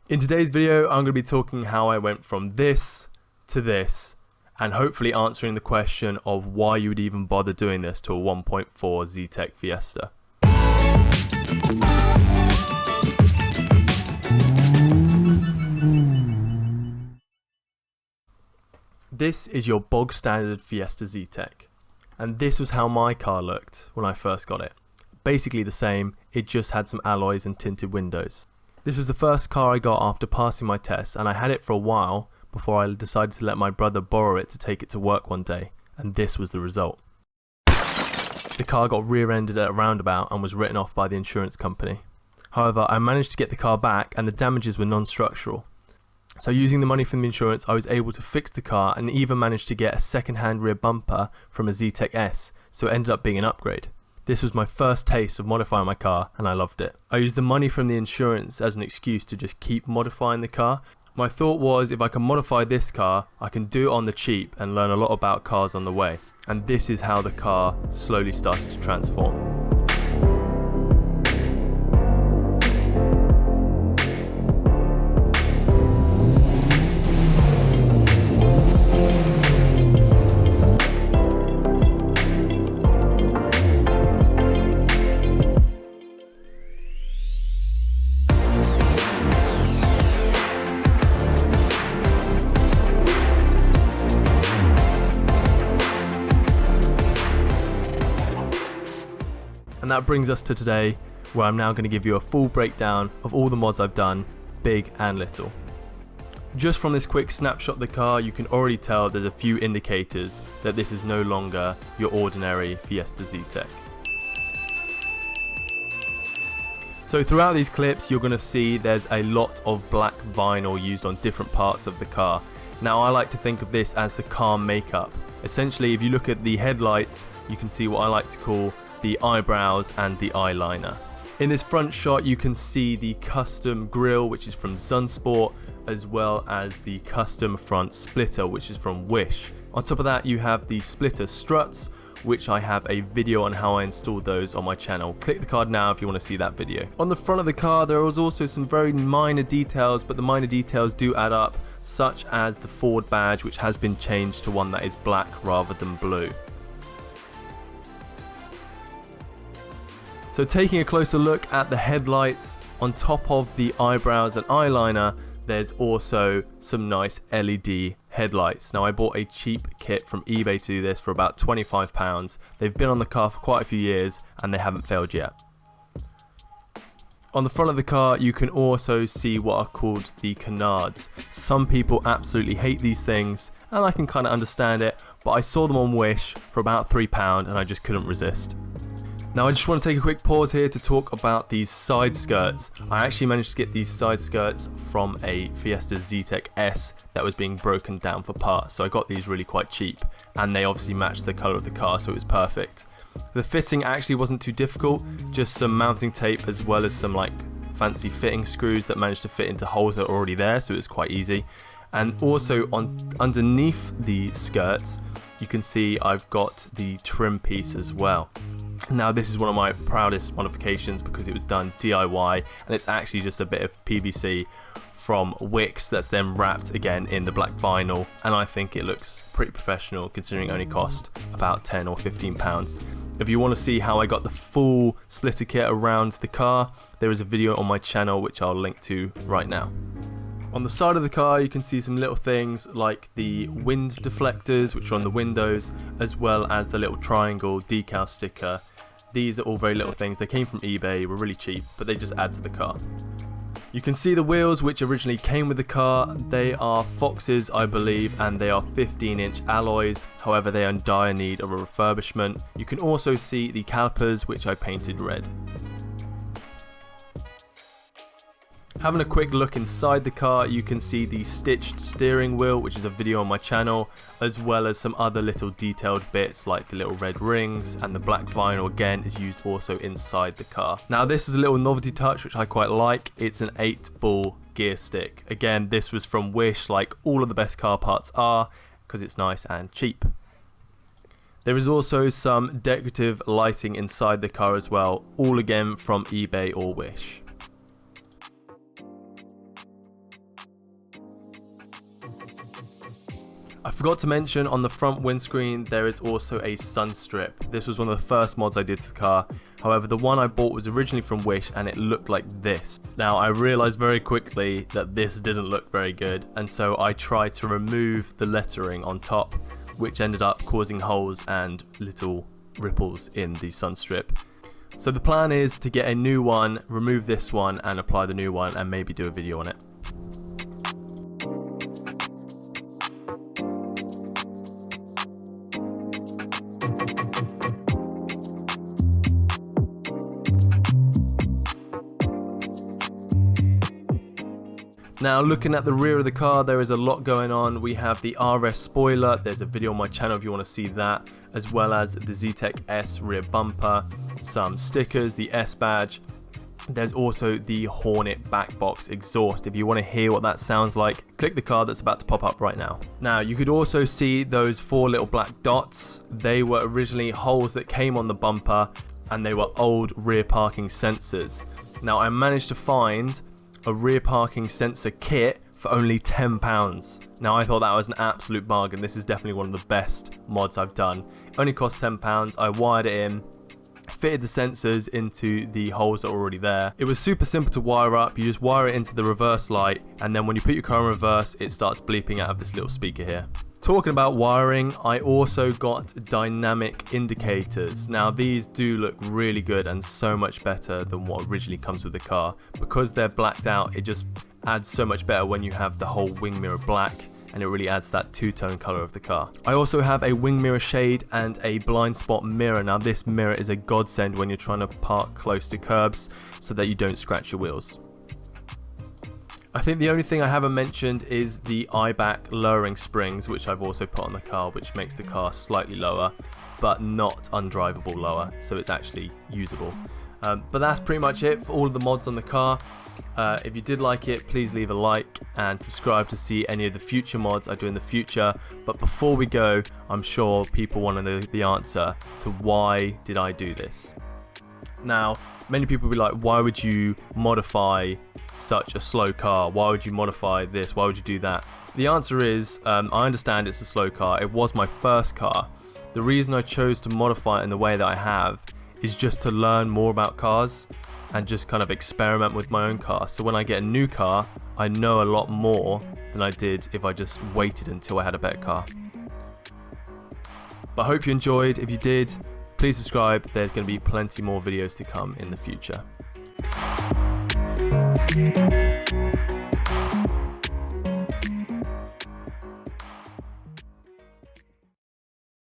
In today's video, I'm going to be talking how I went from this to this, and hopefully answering the question of why you would even bother doing this to a 1.4 Zetec Fiesta. This is your bog standard Fiesta Zetec, and this was how my car looked when I first got it. Basically the same, it just had some alloys and tinted windows. This was the first car I got after passing my test, and I had it for a while before I decided to let my brother borrow it to take it to work one day, and this was the result. The car got rear-ended at a roundabout and was written off by the insurance company. However, I managed to get the car back and the damages were non-structural. So using the money from the insurance, I was able to fix the car and even managed to get a second-hand rear bumper from a Zetec S, so it ended up being an upgrade. This was my first taste of modifying my car and I loved it. I used the money from the insurance as an excuse to just keep modifying the car. My thought was, if I can modify this car, I can do it on the cheap and learn a lot about cars on the way. And this is how the car slowly started to transform. And that brings us to today, where I'm now going to give you a full breakdown of all the mods I've done, big and little. Just from this quick snapshot of the car, you can already tell there's a few indicators that this is no longer your ordinary Fiesta Zetec. So throughout these clips, you're going to see there's a lot of black vinyl used on different parts of the car. Now I like to think of this as the car makeup. Essentially, if you look at the headlights, you can see what I like to call the eyebrows and the eyeliner. In this front shot you can see the custom grille, which is from Sunsport, as well as the custom front splitter, which is from Wish. On top of that you have the splitter struts, which I have a video on how I installed those on my channel. Click the card now if you want to see that video. On the front of the car there was also some very minor details, but the minor details do add up, such as the Ford badge, which has been changed to one that is black rather than blue. So taking a closer look at the headlights, on top of the eyebrows and eyeliner, there's also some nice LED headlights. Now I bought a cheap kit from eBay to do this for about £25. They've been on the car for quite a few years and they haven't failed yet. On the front of the car you can also see what are called the canards. Some people absolutely hate these things and I can kind of understand it, but I saw them on Wish for about £3 and I just couldn't resist. Now I just want to take a quick pause here to talk about these side skirts. I actually managed to get these side skirts from a Fiesta Zetec S that was being broken down for parts, so I got these really quite cheap and they obviously matched the colour of the car, so it was perfect. The fitting actually wasn't too difficult, just some mounting tape as well as some like fancy fitting screws that managed to fit into holes that are already there, so it was quite easy. And also underneath the skirts you can see I've got the trim piece as well. Now this is one of my proudest modifications because it was done DIY and it's actually just a bit of PVC from Wix that's then wrapped again in the black vinyl, and I think it looks pretty professional considering it only cost about £10 or £15. If you want to see how I got the full splitter kit around the car, there is a video on my channel which I'll link to right now. On the side of the car you can see some little things like the wind deflectors which are on the windows, as well as the little triangle decal sticker. These are all very little things. They came from eBay, were really cheap, but they just add to the car. You can see the wheels which originally came with the car. They are Foxes I believe, and they are 15-inch alloys. However, they are in dire need of a refurbishment. You can also see the calipers which I painted red. Having a quick look inside the car, you can see the stitched steering wheel, which is a video on my channel, as well as some other little detailed bits like the little red rings, and the black vinyl again is used also inside the car. Now this was a little novelty touch which I quite like. It's an 8-ball gear stick. Again, this was from Wish, like all of the best car parts are, because it's nice and cheap. There is also some decorative lighting inside the car as well, all again from eBay or Wish. I forgot to mention, on the front windscreen there is also a sun strip. This was one of the first mods I did to the car. However, the one I bought was originally from Wish and it looked like this. Now I realized very quickly that this didn't look very good, and so I tried to remove the lettering on top, which ended up causing holes and little ripples in the sun strip. So the plan is to get a new one, remove this one and apply the new one, and maybe do a video on it. Now looking at the rear of the car, there is a lot going on. We have the RS spoiler, there's a video on my channel if you want to see that, as well as the Zetec S rear bumper, some stickers, the S badge. There's also the Hornet back box exhaust. If you want to hear what that sounds like, click the card that's about to pop up right now. Now you could also see those 4 little black dots. They were originally holes that came on the bumper and they were old rear parking sensors. Now I managed to find a rear parking sensor kit for only £10. Now I thought that was an absolute bargain. This is definitely one of the best mods I've done. It only cost £10. I wired it in, fitted the sensors into the holes that were already there. It was super simple to wire up. You just wire it into the reverse light, and then when you put your car in reverse, it starts bleeping out of this little speaker here. Talking about wiring, I also got dynamic indicators. Now these do look really good and so much better than what originally comes with the car. Because they're blacked out, it just adds so much better when you have the whole wing mirror black, and it really adds that two-tone color of the car. I also have a wing mirror shade and a blind spot mirror. Now this mirror is a godsend when you're trying to park close to curbs so that you don't scratch your wheels. I think the only thing I haven't mentioned is the eye-back lowering springs, which I've also put on the car, which makes the car slightly lower, but not undrivable lower, so it's actually usable. But that's pretty much it for all of the mods on the car. If you did like it, please leave a like and subscribe to see any of the future mods I do in the future. But before we go, I'm sure people want to know the answer to why did I do this. Now, many people will be like, why would you modify such a slow car? Why would you modify this? Why would you do that? The answer is, I understand it's a slow car. It was my first car. The reason I chose to modify it in the way that I have is just to learn more about cars and just kind of experiment with my own car. So when I get a new car, I know a lot more than I did if I just waited until I had a better car. But I hope you enjoyed. If you did, please subscribe. There's going to be plenty more videos to come in the future.